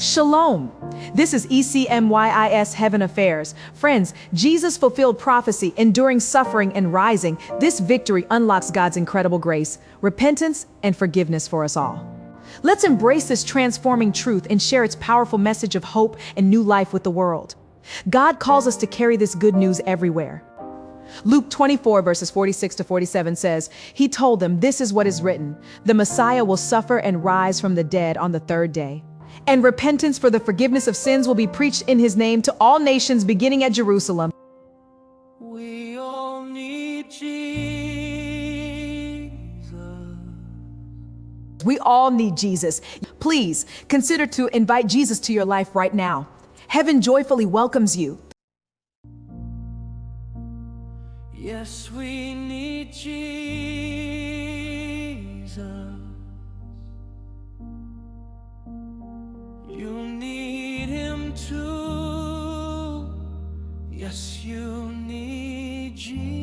Shalom. This is ECMYIS Heaven Affairs. Friends, Jesus fulfilled prophecy, enduring suffering and rising. This victory unlocks God's incredible grace, repentance, and forgiveness for us all. Let's embrace this transforming truth and share its powerful message of hope and new life with the world. God calls us to carry this good news everywhere. Luke 24 verses 46 to 47 says, He told them, "This is what is written, the Messiah will suffer and rise from the dead on the third day. And repentance for the forgiveness of sins will be preached in His name to all nations beginning at Jerusalem." We all need Jesus. We all need Jesus. Please consider to invite Jesus to your life right now. Heaven joyfully welcomes you. Yes, we need Jesus. You need Him too. Yes, you need Jesus.